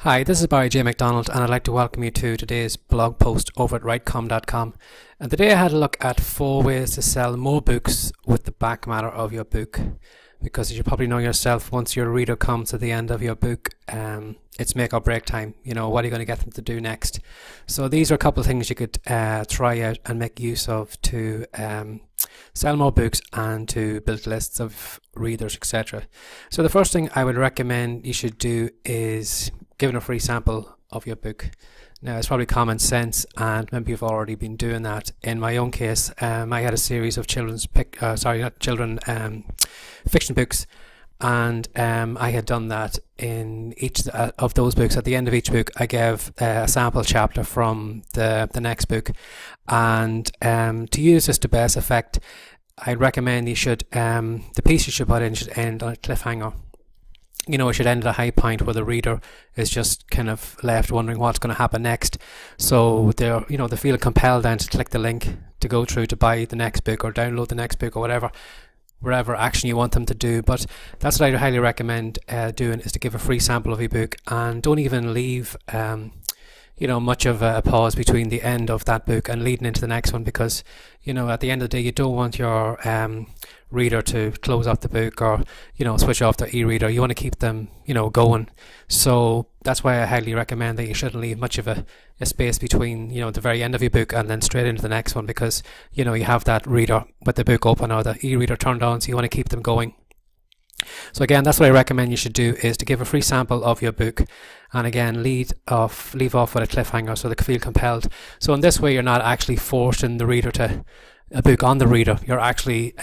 Hi, this is Barry J. McDonald, and I'd like to welcome you to today's blog post over at writecom.com. And today I had a look at 4 ways to sell more books with the back matter of your book. Because as you probably know yourself, once your reader comes to the end of your book, it's make or break time. You know, what are you going to get them to do next? So these are a couple of things you could try out and make use of to sell more books and to build lists of readers, etc. So the first thing I would recommend you should do is give a free sample of your book. Now, it's probably common sense, and maybe you've already been doing that. In my own case, I had a series of fiction books, and I had done that in each of those books. At the end of each book, I gave a sample chapter from the next book, and to use this to best effect, I'd recommend you should the piece you should put in should end on a cliffhanger. You know, it should end at a high point where the reader is just kind of left wondering what's going to happen next. So they feel compelled then to click the link to go through to buy the next book or download the next book or whatever action you want them to do. But that's what I highly recommend doing, is to give a free sample of your book, and don't even leave much of a pause between the end of that book and leading into the next one, because at the end of the day you don't want your reader to close off the book or switch off their e-reader. You want to keep them going. So that's why I highly recommend that you shouldn't leave much of a space between the very end of your book and then straight into the next one, because you have that reader with the book open or the e-reader turned on, so you want to keep them going. So again, that's what I recommend you should do, is to give a free sample of your book, and again leave off with a cliffhanger so they can feel compelled. So in this way you're not actually forcing the reader to a book on the reader. You're actually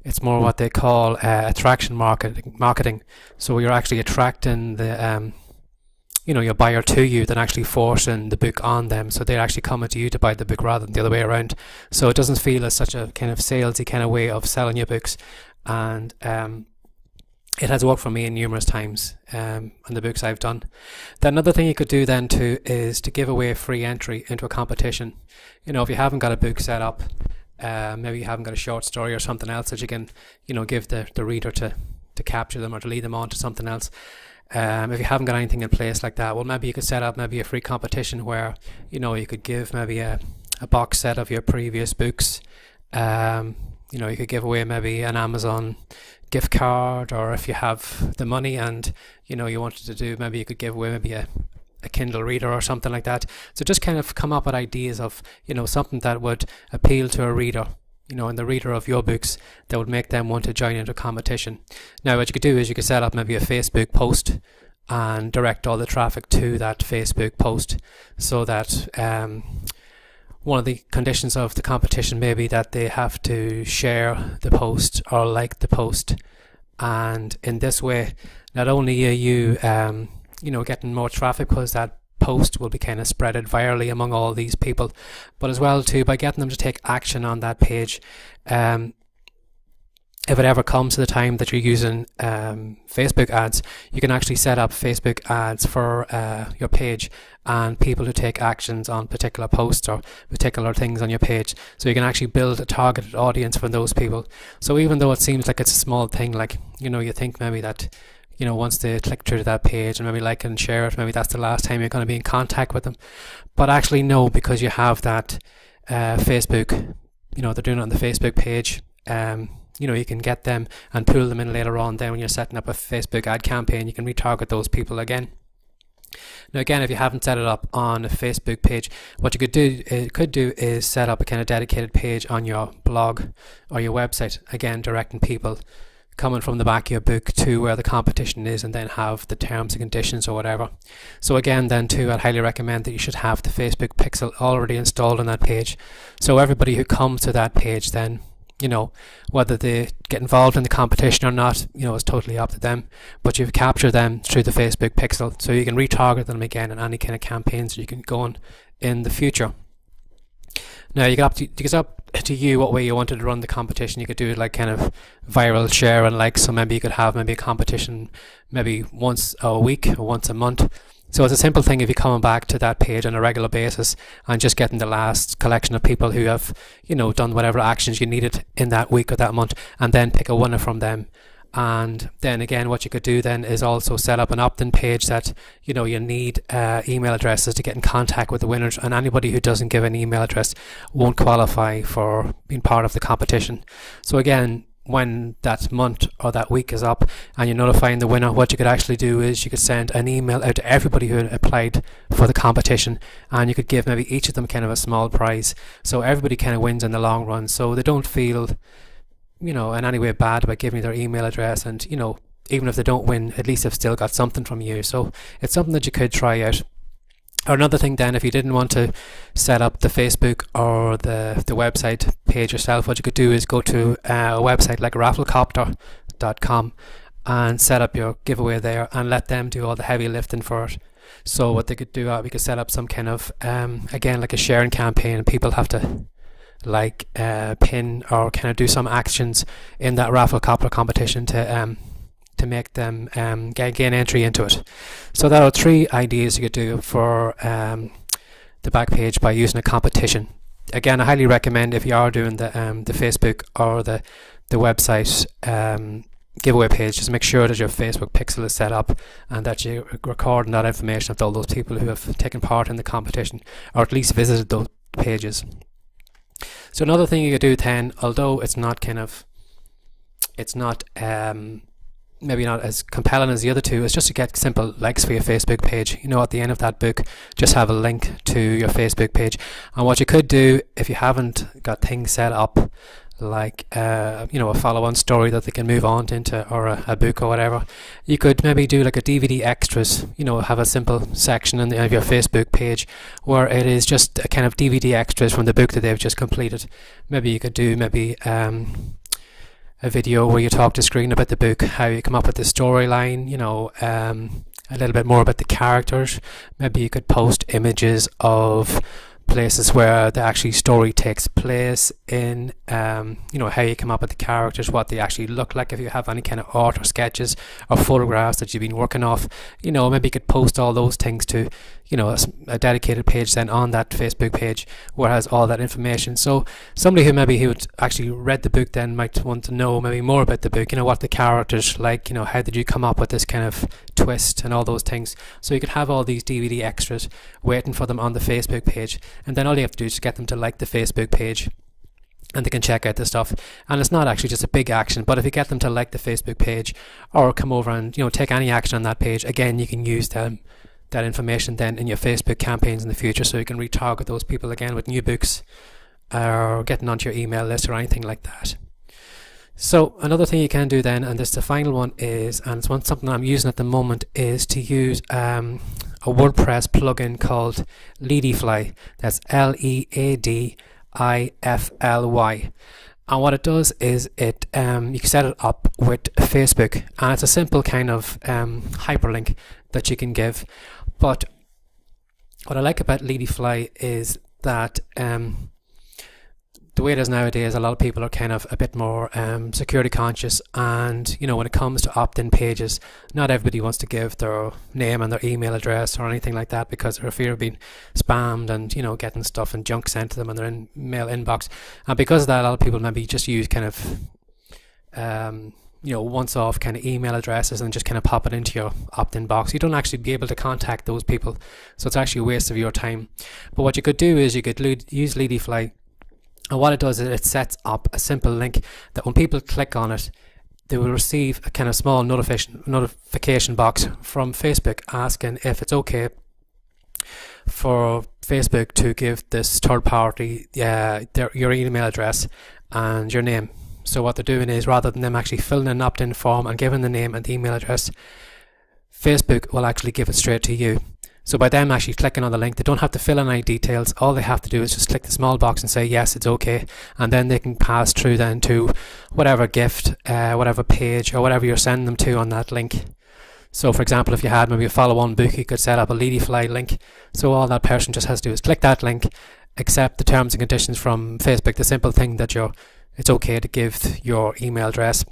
it's more what they call attraction marketing. So you're actually attracting the your buyer to you than actually forcing the book on them. So they're actually coming to you to buy the book rather than the other way around. So it doesn't feel as such a kind of salesy kind of way of selling your books. And it has worked for me in numerous times on the books I've done. Then another thing you could do then too is to give away free entry into a competition. If you haven't got a book set up, maybe you haven't got a short story or something else that you can give the reader to capture them or to lead them on to something else. If you haven't got anything in place like that, well, maybe you could set up maybe a free competition where you could give maybe a box set of your previous books. You could give away maybe an Amazon gift card, or if you have the money and you wanted to do, maybe you could give away maybe a Kindle reader or something like that. So just kind of come up with ideas of something that would appeal to a reader, and the reader of your books, that would make them want to join into a competition. Now what you could do is you could set up maybe a Facebook post and direct all the traffic to that Facebook post, so that one of the conditions of the competition may be that they have to share the post or like the post. And in this way, not only are you getting more traffic, because that post will be kind of spreaded virally among all these people, but as well too, by getting them to take action on that page. If it ever comes to the time that you're using Facebook ads, you can actually set up Facebook ads for your page and people to take actions on particular posts or particular things on your page. So you can actually build a targeted audience for those people. So even though it seems like it's a small thing, like, you think maybe that, once they click through to that page and maybe like and share it, maybe that's the last time you're going to be in contact with them. But actually no, because you have that Facebook, they're doing it on the Facebook page. You can get them and pull them in later on. Then when you're setting up a Facebook ad campaign, you can retarget those people again. Now again, if you haven't set it up on a Facebook page, what you could do is set up a kind of dedicated page on your blog or your website, again directing people coming from the back of your book to where the competition is, and then have the terms and conditions or whatever. So again then too, I'd highly recommend that you should have the Facebook pixel already installed on that page. So everybody who comes to that page then, whether they get involved in the competition or not, is totally up to them. But you've captured them through the Facebook pixel, so you can retarget them again in any kind of campaigns that you can go on in the future. Now it's up to you what way you wanted to run the competition. You could do it like kind of viral share and like, so maybe you could have maybe a competition maybe once a week or once a month. So it's a simple thing if you're coming back to that page on a regular basis and just getting the last collection of people who have, done whatever actions you needed in that week or that month, and then pick a winner from them And then again, what you could do then is also set up an opt-in page that, you need email addresses to get in contact with the winners, and anybody who doesn't give an email address won't qualify for being part of the competition. So again, when that month or that week is up and you're notifying the winner, what you could actually do is you could send an email out to everybody who applied for the competition, and you could give maybe each of them kind of a small prize, so everybody kind of wins in the long run, so they don't feel in any way bad about giving their email address, and even if they don't win, at least they've still got something from you. So it's something that you could try out. Or another thing then, if you didn't want to set up the Facebook or the website page yourself, what you could do is go to a website like rafflecopter.com and set up your giveaway there and let them do all the heavy lifting for it. So what they could do, we could set up some kind of again, like a sharing campaign, and people have to pin or kind of do some actions in that Rafflecopter competition to make them gain entry into it. So there are 3 ideas you could do for the back page by using a competition. Again, I highly recommend, if you are doing the Facebook or the website giveaway page, just make sure that your Facebook pixel is set up and that you're recording that information of all those people who have taken part in the competition, or at least visited those pages. So another thing you could do then, although it's not maybe not as compelling as the other two, is just to get simple likes for your Facebook page. At the end of that book, just have a link to your Facebook page. And what you could do, if you haven't got things set up, like a follow-on story that they can move on into, or a book or whatever, you could maybe do like a DVD extras, have a simple section of your Facebook page where it is just a kind of DVD extras from the book that they've just completed. Maybe you could do a video where you talk to screen about the book, how you come up with the storyline, a little bit more about the characters. Maybe you could post images of places where the actual story takes place in, how you come up with the characters, what they actually look like, if you have any kind of art or sketches or photographs that you've been working off. Maybe you could post all those things to a dedicated page then on that Facebook page where it has all that information. So somebody who would actually read the book then might want to know maybe more about the book, what the characters like, how did you come up with this kind of twist and all those things. So you could have all these DVD extras waiting for them on the Facebook page, and then all you have to do is get them to like the Facebook page and they can check out the stuff. And it's not actually just a big action, but if you get them to like the Facebook page or come over and take any action on that page, again, you can use that information then in your Facebook campaigns in the future, so you can retarget those people again with new books or getting onto your email list or anything like that. So another thing you can do then, and this the final one is, and it's something I'm using at the moment, is to use a WordPress plugin called Leadifly. That's Leadifly. And what it does is you can set it up with Facebook, and it's a simple kind of hyperlink that you can give. But what I like about Leadifly is that the way it is nowadays, a lot of people are kind of a bit more security conscious, and when it comes to opt-in pages, not everybody wants to give their name and their email address or anything like that because they're afraid of being spammed and getting stuff and junk sent to them in their mail inbox. And because of that, a lot of people maybe just use kind of once off kind of email addresses and just kind of pop it into your opt-in box. You don't actually be able to contact those people, so it's actually a waste of your time. But what you could do is you could use Leadifly. And what it does is it sets up a simple link that when people click on it, they will receive a kind of small notification box from Facebook asking if it's okay for Facebook to give this third party your email address and your name. So what they're doing is, rather than them actually filling an opt-in form and giving the name and the email address, Facebook will actually give it straight to you. So by them actually clicking on the link, they don't have to fill in any details. All they have to do is just click the small box and say yes, it's okay, and then they can pass through then to whatever gift, whatever page or whatever you're sending them to on that link. So for example, if you had maybe a follow-on book, you could set up a Leadifly link. So all that person just has to do is click that link, accept the terms and conditions from Facebook, the simple thing that it's okay to give your email address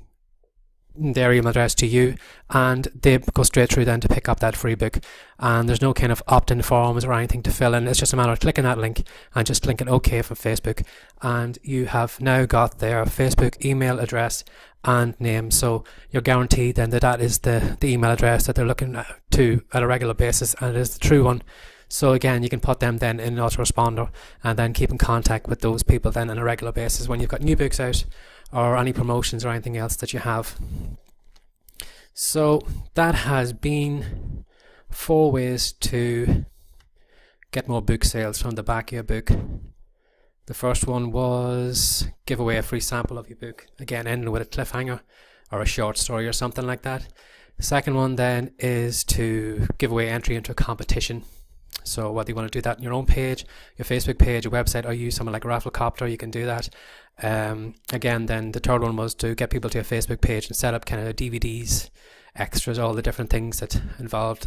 their email address to you, and they go straight through then to pick up that free book. And there's no kind of opt-in forms or anything to fill in. It's just a matter of clicking that link and just clicking OK from Facebook, and you have now got their Facebook email address and name. So you're guaranteed then that is the email address that they're looking to at a regular basis, and it is the true one. So again, you can put them then in an autoresponder and then keep in contact with those people then on a regular basis when you've got new books out or any promotions or anything else that you have. So that has been 4 ways to get more book sales from the back of your book. The first one was give away a free sample of your book, again ending with a cliffhanger or a short story or something like that. The second one then is to give away entry into a competition. So whether you want to do that on your own page, your Facebook page, your website, or use something like Rafflecopter, you can do that. Again, then the third one was to get people to your Facebook page and set up kind of DVDs, extras, all the different things that they're involved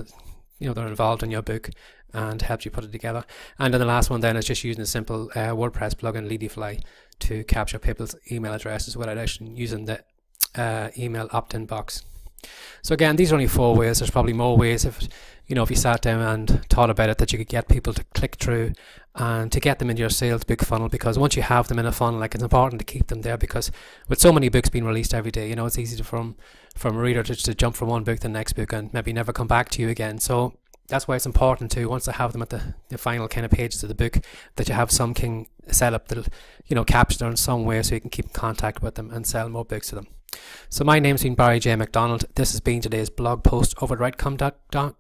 in your book, and help you put it together. And then the last one then is just using a simple WordPress plugin, Leadifly, to capture people's email addresses without actually using the email opt-in box. So again, these are only 4 ways. There's probably more ways if you sat down and thought about it, that you could get people to click through and to get them into your sales book funnel. Because once you have them in a funnel, it's important to keep them there, because with so many books being released every day, it's easy from a reader to jump from one book to the next book and maybe never come back to you again. So that's why it's important to, once they have them at the final kind of pages of the book, that you have something set up that'll capture them in some way so you can keep in contact with them and sell more books to them. So my name's been Barry J. McDonald. This has been today's blog post over at writecom.com,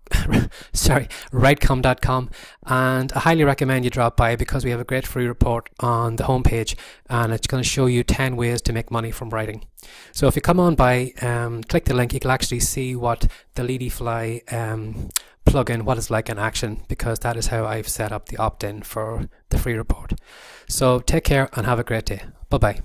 and I highly recommend you drop by, because we have a great free report on the homepage, and it's going to show you 10 ways to make money from writing. So if you come on by, click the link, you can actually see what the Leadifly plugin, what it's like in action, because that is how I've set up the opt-in for the free report. So take care and have a great day. Bye bye.